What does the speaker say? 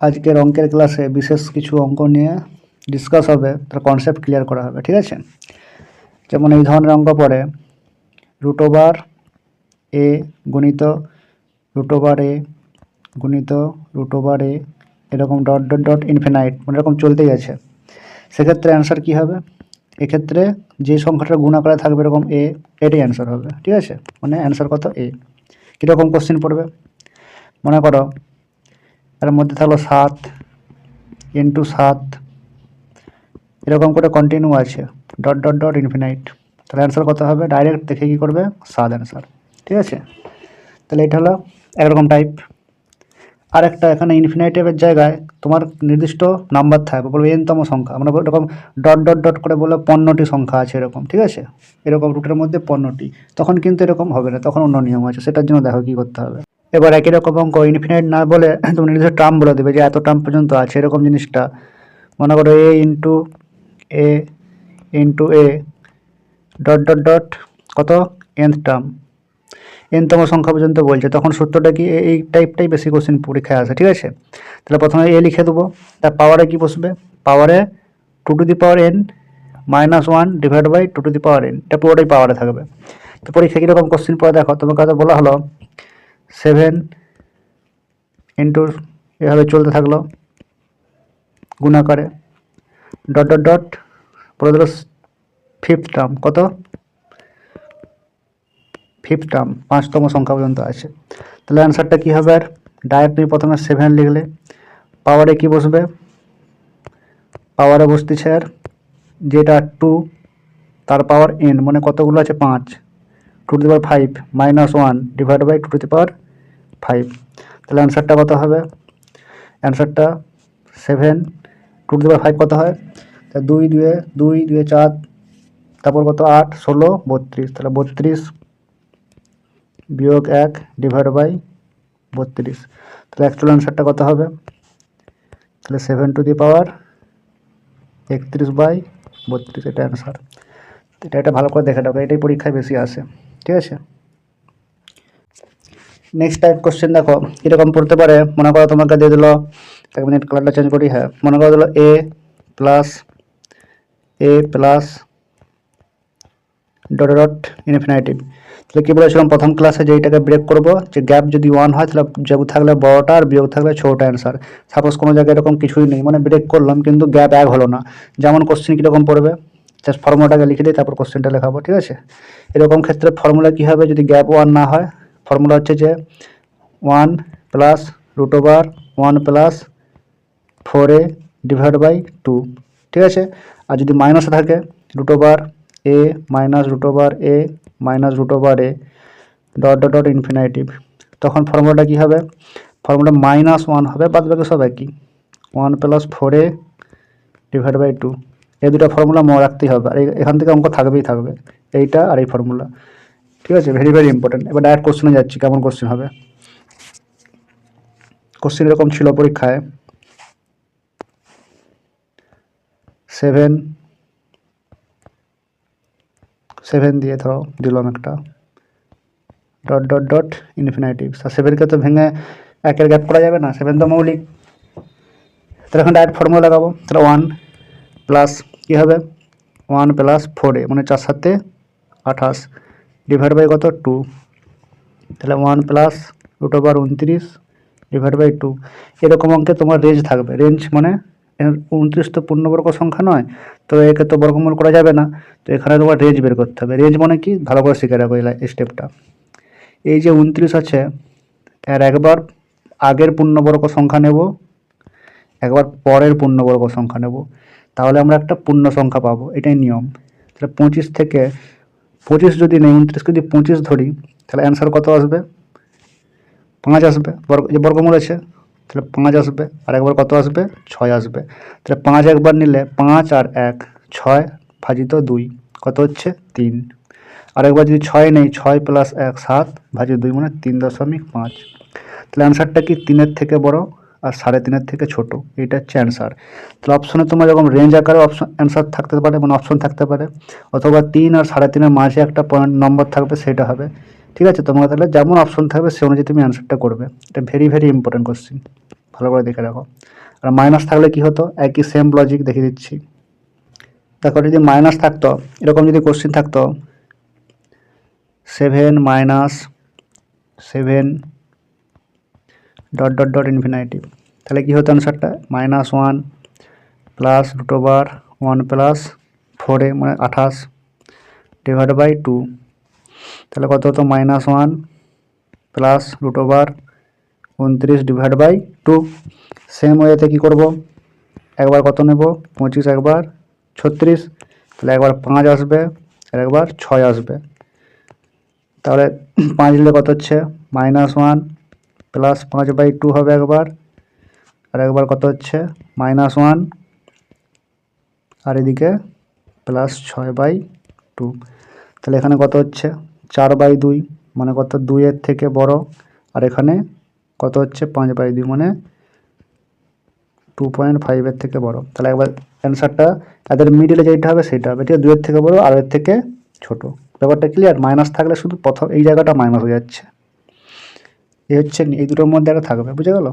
আজকের অঙ্কের ক্লাসে বিশেষ কিছু অঙ্ক নিয়ে ডিসকাস হবে, তার কনসেপ্ট ক্লিয়ার করা হবে। ঠিক আছে, যেমন এই ধরনের অঙ্ক পড়ে √a গুণিত √a গুণিত √a এরকম ডট ডট ডট ইনফিনাইট, মানে এরকম চলতেই আছে। সেক্ষেত্রে অ্যান্সার কী হবে? এক্ষেত্রে যে সংখ্যাটা গুণ আকারে থাকবে এরকম এটাই অ্যান্সার হবে। ঠিক আছে, মানে অ্যান্সার কত? কীরকম কোশ্চেন পড়বে মনে করো, এর মধ্যে থাকলো 7 × 7 এরকম করে কন্টিনিউ আছে ডট ডট ডট ইনফিনাইট। তাহলে অ্যান্সার কত হবে? ডাইরেক্ট দেখে কী করবে? 7 অ্যান্সার। ঠিক আছে, তাহলে এটা হলো একরকম টাইপ। আর একটা এখানে ইনফিনাইটিভের জায়গায় তোমার নির্দিষ্ট নাম্বার থাকবে, বলবো এনতম সংখ্যা। আমরা এরকম ডট ডট ডট করে বলে 15টি সংখ্যা আছে এরকম। ঠিক আছে, এরকম রুটের মধ্যে 15টি, তখন কিন্তু এরকম হবে না, তখন অন্য নিয়ম আছে। সেটার জন্য দেখো কী করতে হবে। এবার একই রকম অঙ্ক ইনফিনাইট না বলে তুমি নির্দিষ্ট টার্ম বলে দেবে যে এত টার্ম পর্যন্ত আছে এরকম জিনিসটা। মনে করো a into A dot dot dot কত nth টার্ম, nতম সংখ্যা পর্যন্ত বলছে, তখন সূত্রটা কি? এই টাইপটাই বেশি কোশ্চেন পরীক্ষায় আসে। ঠিক আছে, তাহলে প্রথমে a লিখে দেবো, তার পাওয়ারে কি বসবে? পাওয়ারে 2n - 1 ডিভাইড বাই 2n, এটা পুরোটাই পাওয়ারে থাকবে। তো পরীক্ষা কীরকম কোশ্চেন পড়ে দেখো, তোমাকে হয়তো বলা হলো 7 ইন্টু এভাবে চলতে থাকলো গুণাকারে ডট ডট ডট পরে দিল 5th টার্ম, কত? 5th টার্ম, 5তম সংখ্যা পর্যন্ত আছে। তাহলে অ্যান্সারটা কী হবে? আর ডাইরেক্ট তুমি প্রথমে 7 লিখলে, পাওয়ারে কি বসবে? পাওয়ারে বসতেছে আর যেটা 2 তার পাওয়ার n, মানে কতগুলো আছে? 5, 2^5 - 1 ডিভাইড বাই 2^5। তাহলে অ্যান্সারটা কত হবে? অ্যান্সারটা 7 2^5 কত হয়? তা 2 2 4, তারপর কত? 8 16 32, তাহলে 32 - 1 ডিভাইড বাই 32। তাহলে অ্যাকচুয়াল অ্যান্সারটা কত হবে? তাহলে 7^31 এটা অ্যান্সার। এটা ভালো করে দেখে রাখো, এটাই পরীক্ষায় বেশি আসে। ঠিক আছে, নেক্সট টাইপ কোশ্চেন দেখো এরকম পড়তে পারে। মনে করো তোমাকে দিয়ে দিল, 1 মিনিট কালারটা চেঞ্জ করি। হ্যাঁ, মনে করো দিল a প্লাস ডট ডট ইনফিনাইটিভ। তাহলে কী বলেছিলাম প্রথম ক্লাসে, যে এইটাকে ব্রেক করবো, যে গ্যাপ যদি 1 হয় তাহলে যোগ থাকলে বড়টা আর বিয়োগ থাকলে ছোটটা অ্যান্সার। সাপোজ কোনো জায়গায় এরকম কিছুই নেই, মানে ব্রেক করলাম কিন্তু গ্যাপ 1 হলো না, যেমন কোশ্চেন কীরকম পড়বে? জাস্ট ফর্মুলাটাকে লিখে দিই, তারপর কোশ্চেনটা লেখাবো। ঠিক আছে, এরকম ক্ষেত্রে ফর্মুলা কী হবে? যদি গ্যাপ 1 না হয়, ফর্মুলা হচ্ছে যে 1 plus √1 plus 4a divide by 2। ঠিক আছে, আর যদি মাইনাসে থাকে √a minus √a minus √a dot dot dot infinitive, তখন ফর্মুলাটা কী হবে? ফর্মুলা -1 হবে, বাদ বাকি সব একই। 1 প্লাস 4a ডিভাইড বাই 2, এই দুটো ফর্মুলা মনে রাখতেই হবে। আর এখান থেকে অঙ্ক থাকবেই থাকবে, এইটা আর এই ফর্মুলা। ঠিক আছে, ভেরি ভেরি ইম্পর্টেন্ট। এবার ডাইরেক্ট কোশ্চেনে যাচ্ছি, কেমন কোশ্চেন হবে। কোশ্চেন এরকম ছিল পরীক্ষায়, 7 দিয়ে ধরো দিলাম একটা ডট ডট ডট ইনফিনাইটিভ। 7কে তো ভেঙে 1-এর গ্যাপ করা যাবে না, 7 তো মৌলিক। তাহলে এখন ডাইরেক্ট ফর্মুলা লাগাবো। তাহলে 1 প্লাস কী হবে? 1 প্লাস 4a, মানে 4 7 28 ডিভাইড বাই কত? 2। তাহলে 1 প্লাস √29 ডিভাইড বাই 2। এরকম অঙ্কে তোমার রেঞ্জ থাকবে। রেঞ্জ মানে 29 তো পূর্ণবর্গ সংখ্যা নয়, তো একে তো বর্গমূল করা যাবে না, তো এখানে তোমার রেঞ্জ বের করতে হবে। রেঞ্জ মানে কি? ভালো করে শিখে রাখো এই স্টেপটা। এই যে 29 আছে, এর একবার আগের পূর্ণবর্গ সংখ্যা নেব, একবার পরের পূর্ণবর্গ সংখ্যা নেব, তাহলে আমরা একটা পূর্ণ সংখ্যা পাবো, এটাই নিয়ম। তাহলে 25 থেকে 25 যদি নেই, 29 যদি 25 ধরি, তাহলে অ্যান্সার কত আসবে? 5 আসবে। বর্গমূল আছে, তাহলে 5 আসবে। আর একবার কত আসবে? 6 আসবে। তাহলে 5 একবার নিলে 5 আর 1 6 ভাজিত 2 কত হচ্ছে? 3। আর একবার যদি 6 নেই, 6 প্লাস 1 7 ভাজিত 2 মানে 3.5। তাহলে অ্যান্সারটা কি? 3-এর থেকে বড় আর 3.5-এর থেকে ছোট, এইটা হচ্ছে অ্যান্সার। তাহলে অপশনে তোমার যখন রেঞ্জ আকারে অ্যান্সার থাকতে পারে, মানে অপশন থাকতে পারে, অথবা 3 আর 3.5-এর মাঝে একটা পয়েন্ট নম্বর থাকবে, সেটা হবে। ঠিক আছে, তোমার তাহলে যেমন অপশন থাকবে সে অনুযায়ী তুমি অ্যান্সারটা করবে। এটা ভেরি ভেরি ইম্পর্টেন্ট কোশ্চেন। ভালো করে দেখে রাখো। আর মাইনাস থাকলে কি হতো, একই সেম লজিক দেখিয়ে দিচ্ছি। দেখো যদি মাইনাস থাকতো, এরকম যদি কোশ্চেন থাকতো 7 minus 7 dot dot dot infinitive, তাহলে কী হতো অ্যান্সারটা, -1 প্লাস √1 প্লাস 4 মানে 28 ডিভাইড বাই 2, তাহলে কত হতো -1 প্লাস √29 ডিভাইড বাই 2। সেম ওয়েতে কী করবো, একবার কত নেব 25, একবার 36, তাহলে একবার 5 আসবে আর একবার 6 আসবে। তাহলে 5 দিলে কত হচ্ছে -1 প্লাস 5/2 হবে একবার, আর একবার কত হচ্ছে -1 আর এদিকে প্লাস 6/2। তাহলে এখানে কত হচ্ছে 4/2 মানে কত 2-এর থেকে বড়, আর এখানে কত হচ্ছে 5/2 মানে 2.5-এর থেকে বড়। তাহলে একবার অ্যান্সারটা এদের মিডিলে যেটা হবে সেটা হবে, ঠিক আছে, 2-এর থেকে বড় আর এর থেকে ছোট। ব্যাপারটা ক্লিয়ার? মাইনাস থাকলে শুধু প্রথম এই জায়গাটা মাইনাস হয়ে যাচ্ছে, এই হচ্ছে এই দুটোর মধ্যে একটা থাকবে, বুঝে গেল?